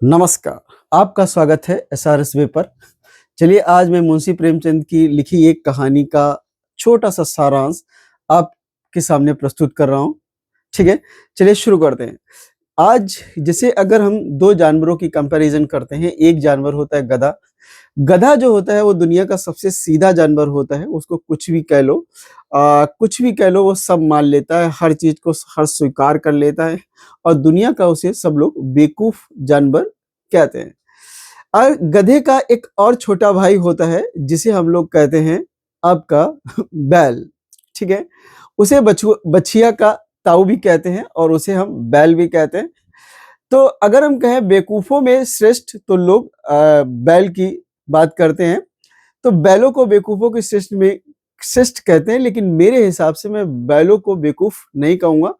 नमस्कार, आपका स्वागत है एसआरएसवे पर। चलिए आज मैं मुंशी प्रेमचंद की लिखी एक कहानी का छोटा-सा सारांश आपके सामने प्रस्तुत कर रहा हूँ, ठीक है? चलिए शुरू करते हैं। आज जैसे अगर हम 2 जानवरों की कंपैरिज़न करते हैं, एक जानवर होता है गधा। गधा जो होता है वो दुनिया का सबसे सीधा जानवर होता है, उसको कुछ भी कह लो कुछ भी कह लो वो सब मान लेता है, हर चीज़ को हर स्वीकार कर लेता है और दुनिया का उसे सब लोग बेवकूफ़ जानवर कहते हैं। और गधे का एक और छोटा भाई होता है जिसे हम लोग कहते हैं आपका बैल, ठीक है? उसे बछिया का ताऊ भी कहते हैं और उसे हम बैल भी कहते हैं। तो अगर हम कहें बेवकूफ़ों में श्रेष्ठ तो लोग बैल की बात करते हैं। तो बैलों को बेवकूफ़ों की श्रेष्ठ कहते हैं, लेकिन मेरे हिसाब से मैं बैलों को बेवकूफ़ नहीं कहूँगा।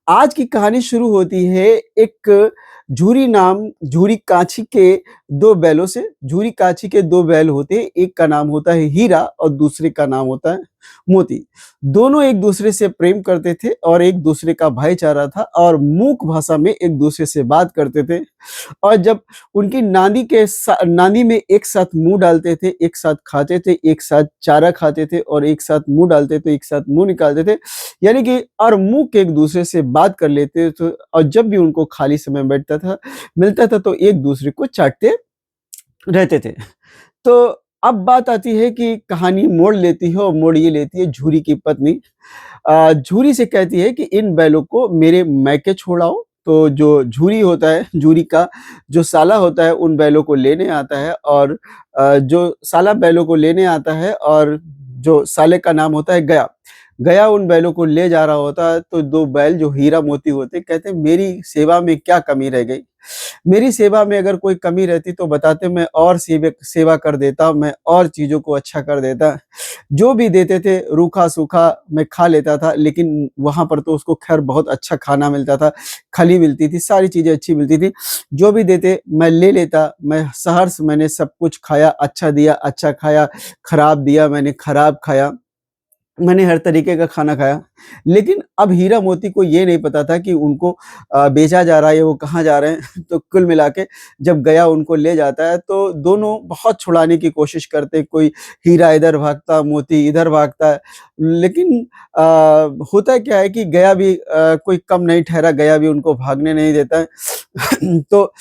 आज की कहानी शुरू होती है एक झूरी काँची के 2 बैलों से। झूरी काँची के 2 बैल होते हैं, एक का नाम होता है हीरा और दूसरे का नाम होता है मोती। दोनों एक-दूसरे से प्रेम करते थे और एक-दूसरे का भाईचारा था और मूक भाषा में एक-दूसरे से बात करते थे। और जब उनकी नांदी में एक साथ मुँह डालते थे, एक साथ खाते थे, एक साथ चारा खाते थे और एक साथ मुँह डालते थे, एक साथ मुँह निकालते थे। यानी कि और मुँह के एक-दूसरे से बात कर लेते थे और जब भी उनको खाली समय मिलता था तो एक-दूसरे को चाटते रहते थे। तो अब बात आती है कि कहानी मोड़ लेती है और मोड़ ये लेती है झूरी की पत्नी। झूरी से कहती है कि इन बैलों को मेरे मायके छोड़ाओ। तो जो झूरी होता है, झूरी का जो साला होता है उन बैलों को लेने आता है और जो साला बैलों को लेने आता है और जो साले का नाम होता है गया। गया उन बैलों को ले जा रहा होता है तो 2 बैल जो हीरा मोती होते हैं कहते हैं मेरी सेवा में क्या कमी रह गई? मेरी सेवा में अगर कोई कमी रहती तो बताते, मैं और सेवा कर देता, मैं और चीज़ों को अच्छा कर देता। जो भी देते थे रूखा-सूखा मैं खा लेता था, लेकिन वहाँ पर तो उसको ख़ैर बहुत अच्छा खाना मिलता था, खली मिलती थी, सारी चीज़ें अच्छी मिलती थी। जो भी देते मैं ले लेता, मैं सहर्ष मैंने सब कुछ खाया, अच्छा दिया, अच्छा खाया, खराब दिया मैंने खराब खाया। मैंने हर तरीके का खाना खाया, लेकिन अब हीरा मोती को ये नहीं पता था कि उनको बेचा जा रहा है या वो कहाँ जा रहे हैं। तो कुल मिला के जब गया उनको ले जाता है तो दोनों बहुत छुड़ाने की कोशिश करते हैं, कोई हीरा इधर भागता, मोती इधर भागता है। लेकिन होता क्या है कि गया भी कोई कम नहीं ठहरा, गया भी उनको भागने नहीं देता है। तो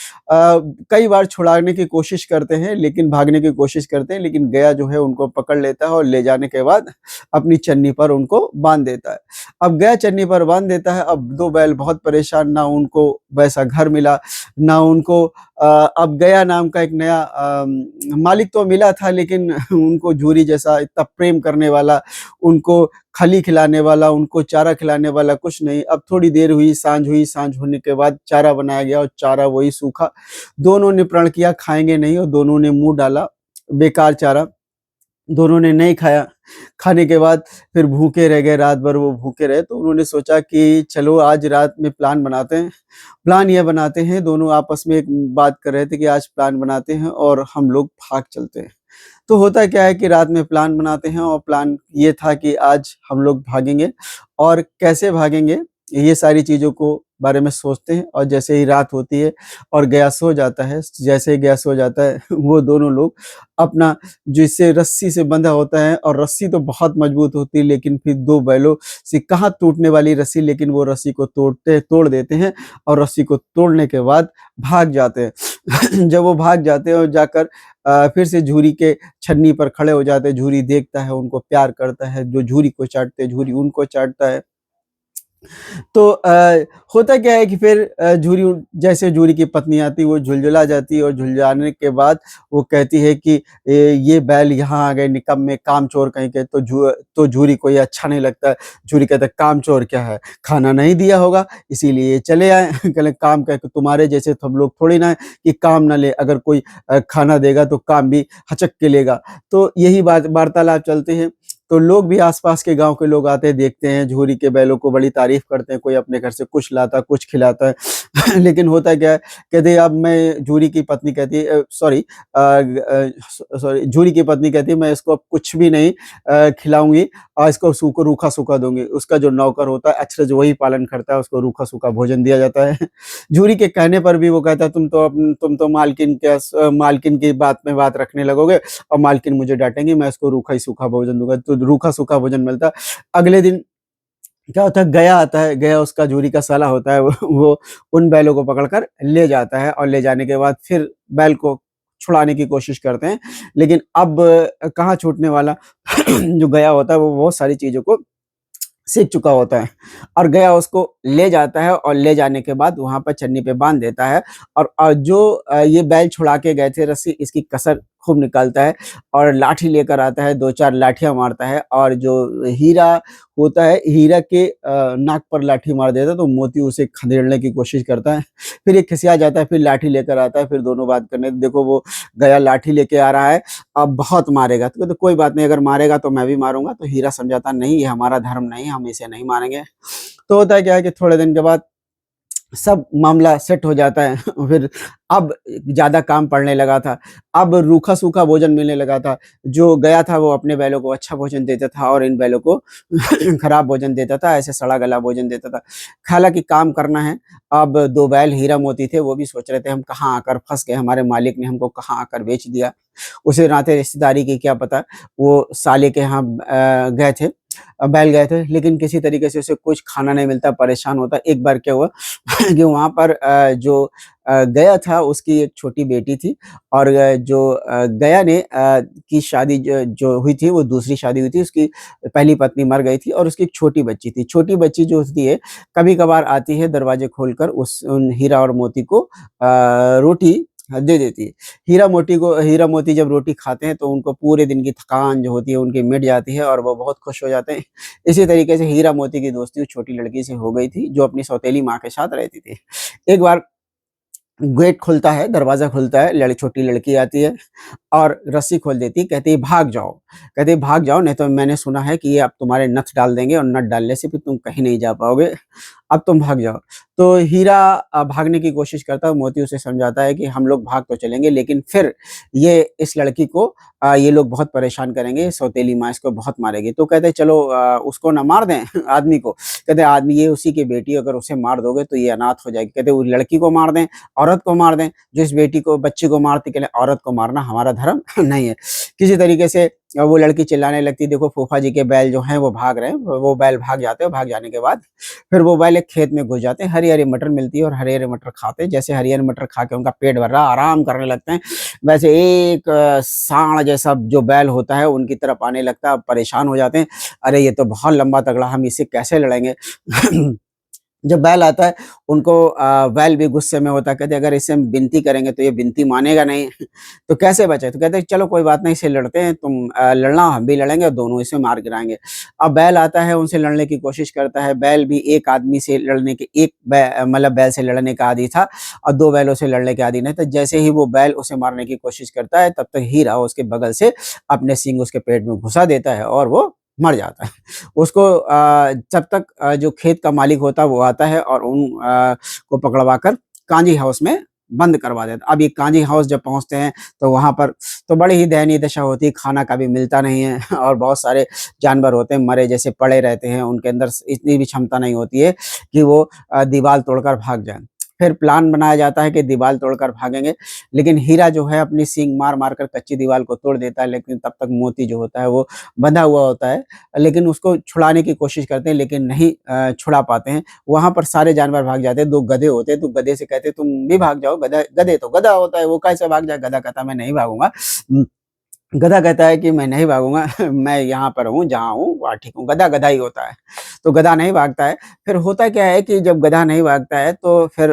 कई बार छुड़ाने की कोशिश करते हैं, लेकिन भागने की कोशिश करते हैं, लेकिन गया जो है उनको पकड़ लेता है और ले जाने के बाद अपनी चन्नी पर उनको बाँध देता है। अब गया चन्नी पर बाँध देता है, अब 2 बैल बहुत परेशान, ना उनको वैसा घर मिला, ना उनको अब गया नाम का एक नया मालिक तो मिला था, लेकिन उनको झूरी जैसा इतना प्रेम करने वाला, उनको खली खिलाने वाला, उनको चारा खिलाने वाला कुछ नहीं। अब थोड़ी देर हुई, साँझ होने के बाद चारा बनाया गया और चारा वही सूखा। दोनों ने प्रण किया खाएँगे नहीं और दोनों ने मुँह डाला, बेकार चारा। दोनों ने नहीं खाया। खाने के बाद फिर भूखे रह गए, रात भर वो भूखे रहे, तो उन्होंने सोचा कि चलो आज रात में प्लान बनाते हैं। प्लान ये बनाते हैं, दोनों आपस में एक बात कर रहे थे कि आज प्लान बनाते हैं और हम लोग भाग चलते हैं। तो होता क्या है कि रात में प्लान बनाते हैं और प्लान ये था कि आज हम लोग भागेंगे और कैसे भागेंगे, ये सारी चीज़ों को बारे में सोचते हैं और जैसे ही रात होती है और गया सो जाता है, जैसे ही गया सो जाता है, वो दोनों लोग अपना जिससे रस्सी से बंधा होता है और रस्सी तो बहुत मजबूत होती है, लेकिन फिर 2 बैलों से कहाँ टूटने वाली रस्सी, लेकिन वो रस्सी को तोड़ देते हैं और रस्सी को तोड़ने के बाद भाग जाते हैं। जब वो भाग जाते हैं और जाकर फिर से झूरी के छन्नी पर खड़े हो जाते हैं, झूरी देखता है, उनको प्यार करता है, जो झूरी को चाटते हैं, झूरी उनको चाटता है। तो होता क्या है कि फिर जैसे झूरी की पत्नी आती है, वो झुलझुला जाती है और झुलझुलाने के बाद वो कहती है कि ये बैल यहाँ आ गए निकम्मे कामचोर कहीं के। तो झूरी को ये अच्छा नहीं लगता है। झूरी कहता है कामचोर क्या है? खाना नहीं दिया होगा इसीलिए ये चले आए। कहले काम क्या है, तुम्हारे जैसे तो हम लोग थोड़ी ना है कि काम ना ले, अगर कोई खाना देगा तो काम भी हचक के लेगा। तो यही बात वार्तालाप चलते हैं। तो लोग भी आस-पास के गाँव के लोग आते हैं, देखते हैं, झूरी के बैलों को बड़ी तारीफ़ करते हैं, कोई अपने घर से कुछ लाता है, कुछ खिलाता है। लेकिन होता क्या है, कहते हैं अब मैं झूरी की पत्नी कहती है सॉरी झूरी की पत्नी कहती है मैं इसको अब कुछ भी नहीं खिलाऊँगी इसको रूखा-सूखा दूँगी। उसका जो नौकर होता है अचरज वही पालन करता है, उसको रूखा-सूखा भोजन दिया जाता है। जूरी के कहने पर भी वो कहता है तुम तो मालकिन की बात में बात रखने लगोगे और मालकिन मुझे डाँटेंगी, मैं इसको रूखा ही सूखा भोजन दूँगा। तो रूखा-सूखा भोजन मिलता है। अगले दिन क्या होता है, गया आता है, गया उसका जूरी का साला होता है, वो उन बैलों को पकड़कर ले जाता है और ले जाने के बाद फिर बैल को छुड़ाने की कोशिश करते हैं। लेकिन अब कहाँ छूटने वाला जो गया होता है वो बहुत सारी चीज़ों को सीख चुका होता है और गया उसको ले जाता है और ले जाने के बाद वहाँ पर चन्नी पे बाँध देता है और जो ये बैल छुड़ा के गए थे रस्सी इसकी कसर खूब निकालता है और लाठी लेकर आता है, 2-4 लाठियाँ मारता है और जो हीरा होता है, हीरा के नाक पर लाठी मार देता है तो मोती उसे खदेड़ने की कोशिश करता है। फिर ये खिसिया जाता है, फिर लाठी लेकर आता है, फिर दोनों बात करने देखो वो गया लाठी लेके आ रहा है, अब बहुत मारेगा, तो कहते कोई बात नहीं अगर मारेगा तो मैं भी मारूँगा, तो हीरा समझाता नहीं ये हमारा धर्म नहीं है, हम इसे नहीं मानेंगे। तो होता है क्या है कि थोड़े दिन के बाद सब मामला सेट हो जाता है। फिर अब ज़्यादा काम पड़ने लगा था, अब रूखा-सूखा भोजन मिलने लगा था। जो गया था वो अपने बैलों को अच्छा भोजन देता था और इन बैलों को खराब भोजन देता था, ऐसे सड़ा-गला भोजन देता था। हालाँकि काम करना है, अब 2 बैल हीरा मोती थे, वो भी सोच रहे थे हम कहाँ आकर फँस गए, हमारे मालिक ने हमको कहाँ आकर बेच दिया। उसे नाते रिश्तेदारी की क्या पता, वो साले के यहाँ गए थे बैल गए थे, लेकिन किसी तरीके से उसे कुछ खाना नहीं मिलता, परेशान होता। एक बार क्या हुआ कि वहाँ पर जो गया था उसकी एक छोटी बेटी थी और गया ने की शादी जो हुई थी वो दूसरी शादी हुई थी, उसकी पहली पत्नी मर गई थी और उसकी एक छोटी बच्ची थी। छोटी बच्ची जो होती है, कभी-कभार आती है दरवाजे खोलकर उन हीरा और मोती को रोटी दे देती है। हीरा मोती जब रोटी खाते हैं तो उनको पूरे दिन की थकान जो होती है उनकी मिट जाती है और वो बहुत खुश हो जाते हैं। इसी तरीके से हीरा मोती की दोस्ती उस छोटी लड़की से हो गई थी जो अपनी सौतेली माँ के साथ रहती थी। एक बार गेट खुलता है, दरवाज़ा खुलता है, छोटी लड़की आती है और रस्सी खोल देती है, कहती है भाग जाओ। कहती है भाग जाओ नहीं तो मैंने सुना है कि ये अब तुम्हारे नथ डाल देंगे और नथ डालने से फिर तुम कहीं नहीं जा पाओगे, अब तुम भाग जाओ। तो हीरा भागने की कोशिश करता है, मोती उसे समझाता है कि हम लोग भाग तो चलेंगे लेकिन फिर ये इस लड़की को ये लोग बहुत परेशान करेंगे, सौतेली माँ इसको बहुत मारेगी। तो कहते हैं चलो उसको ना मार दें आदमी को, कहते हैं आदमी ये उसी की बेटी अगर उसे मार दोगे तो ये अनाथ हो जाएगी। कहते हैं उस लड़की को मार दें, औरत को मार दें, जो इस बेटी को बच्ची को मारती के लिए औरत को मारना हमारा धर्म नहीं है। किसी तरीके से वो लड़की चिल्लाने लगती है, देखो फूफा जी के बैल जो हैं वो भाग रहे हैं, वो बैल भाग जाते हैं, भाग जाने के बाद फिर वो बैल एक खेत में घुस जाते हैं, हरी-हरी मटर मिलती है और हरे-हरे मटर खाते हैं, जैसे हरी-हरी मटर खा के उनका पेट भर रहा है, आराम करने लगते हैं, वैसे एक साँड़ जैसा जो बैल होता है उनकी तरफ आने लगता है, परेशान हो जाते हैं, अरे ये तो बहुत लंबा तगड़ा हम इससे कैसे लड़ेंगे? जब बैल आता है उनको बैल भी गुस्से में होता है, कहते अगर इससे हम विनती करेंगे तो ये विनती मानेगा नहीं तो कैसे बचे? तो कहते हैं चलो कोई बात नहीं इससे लड़ते हैं, तुम लड़ना हम भी लड़ेंगे और दोनों इसे मार गिराएँगे। अब बैल आता है उनसे लड़ने की कोशिश करता है, बैल भी एक आदमी से लड़ने के मतलब बैल से लड़ने का आदी था और 2 बैलों से लड़ने के आदी नहीं था। जैसे ही वो बैल उसे मारने की कोशिश करता है तब तक हीरा उसके बगल से अपने सींग उसके पेट में घुसा देता है और वो मर जाता है। उसको जब तक जो खेत का मालिक होता है वो आता है और को पकड़वाकर कांजी हाउस में बंद करवा देता है। अब ये कांजी हाउस जब पहुँचते हैं तो वहाँ पर तो बड़ी ही दयनीय दशा होती है, खाना कभी मिलता नहीं है और बहुत सारे जानवर होते हैं मरे जैसे पड़े रहते हैं, उनके अंदर इतनी भी क्षमता नहीं होती है कि वो दीवार तोड़कर भाग जाएँ। फिर प्लान बनाया जाता है कि दीवार तोड़कर भागेंगे, लेकिन हीरा जो है अपनी सींग मार-मार कर कच्ची दीवार को तोड़ देता है, लेकिन तब तक मोती जो होता है वो बंधा हुआ होता है। लेकिन उसको छुड़ाने की कोशिश करते हैं लेकिन नहीं छुड़ा पाते हैं। वहाँ पर सारे जानवर भाग जाते हैं, 2 गधे होते हैं तो गधे से कहते हैं तुम भी भाग जाओ, गधे तो गधा होता है वो कैसे भाग जाए? गधा कहता है मैं नहीं भागूँगा। गधा कहता है कि मैं नहीं भागूँगा मैं यहाँ पर हूँ, जहाँ हूँ वहाँ ठीक हूँ। गधा गधा ही होता है, तो गधा नहीं भागता है। फिर होता क्या है कि जब गधा नहीं भागता है तो फिर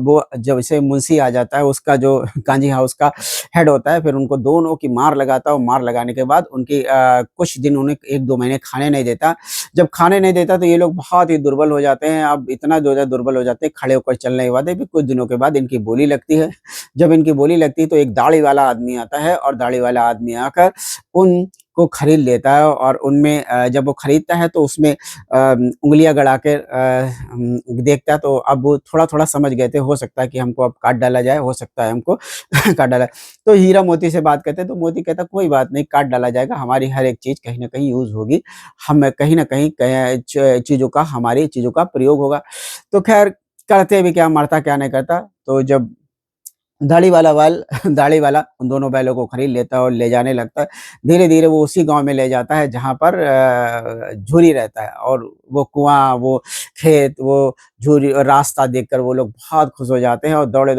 वो जब से मुंशी आ जाता है उसका जो कांजी हाउस का हेड होता है, फिर उनको दोनों की मार लगाता है और मार लगाने के बाद उनकी कुछ दिन उन्हें 1-2 महीने खाने नहीं देता। जब खाने नहीं देता तो ये लोग बहुत ही दुर्बल हो जाते हैं, अब इतना ज़्यादा दुर्बल हो जाते हैं, खड़े होकर चल नहीं पाते। फिर कुछ दिनों के बाद इनकी बोली लगती है। जब इनकी बोली लगती है तो एक दाढ़ी वाला आदमी आता है और दाढ़ी वाला आदमी आकर उनको को खरीद लेता है और उनमें जब वो खरीदता है तो उसमें उँगलियाँ गड़ा के देखता है, तो अब वो थोड़ा-थोड़ा समझ गए थे, हो सकता है कि हमको अब काट डाला जाए, हो सकता है हमको काट डाला। तो हीरा मोती से बात करते हैं तो मोती कहता है कोई बात नहीं, काट डाला जाएगा, हमारी हर एक चीज़ कहीं न कहीं यूज़ होगी। हम कहीं न कहीं क च चीज़ों का हमारी चीज़ों का प्रयोग होगा। तो ख़ैर करते भी क्या, मरता क्या नहीं करता। तो जब दाढ़ी वाला बैल दाढ़ी वाला उन दोनों बैलों को खरीद लेता है और ले जाने लगता है। धीरे-धीरे वो उसी गाँव में ले जाता है जहाँ पर झूरी रहता है, और वो कुआँ, वो खेत, वो झूरी और रास्ता देखकर वो लोग बहुत खुश हो जाते हैं और दौड़े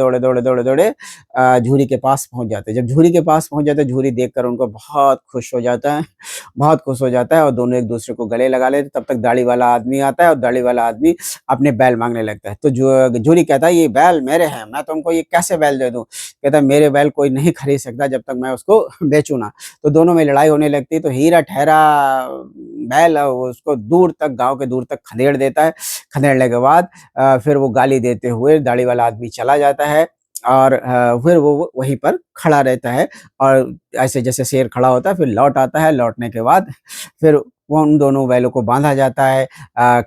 झूरी के पास पहुँच जाते हैं। जब झूरी के पास पहुँच जाते हैं, झूरी देखकर उनको बहुत खुश हो जाता है, बहुत खुश हो जाता है और दोनों एक-दूसरे को गले लगा लेते हैं। तब तक दाढ़ी वाला आदमी आता है और दाढ़ी वाला आदमी अपने बैल माँगने लगता है। तो जो झूरी कहता है, "ये बैल मेरे हैं, मैं तुमको ये कैसे बैल दे दूँ?" कहता है, "मेरे बैल कोई नहीं खरीद सकता जब तक मैं उसको बेचूँ ना।" तो दोनों में लड़ाई होने लगती है, तो हीरा ठहरा बैल उसको दूर तक, गाँव के दूर तक खदेड़ देता है। खदेड़ने के बाद फिर वो गाली देते हुए दाढ़ी वाला आदमी चला जाता है और फिर वो वहीं पर खड़ा रहता है और ऐसे जैसे शेर खड़ा होता है, फिर लौट आता है। लौटने के बाद फिर वो उन दोनों बैलों को बाँधा जाता है,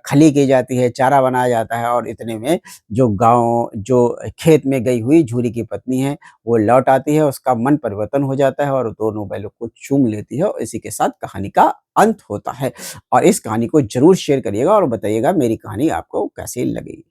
खली की जाती है, चारा बनाया जाता है और इतने में जो खेत में गई हुई झूरी की पत्नी है, वो लौट आती है, उसका मन परिवर्तन हो जाता है और दोनों बैलों को चूम लेती है और इसी के साथ कहानी का अंत होता है। और इस कहानी को ज़रूर शेयर करिएगा और बताइएगा मेरी कहानी आपको कैसी लगी।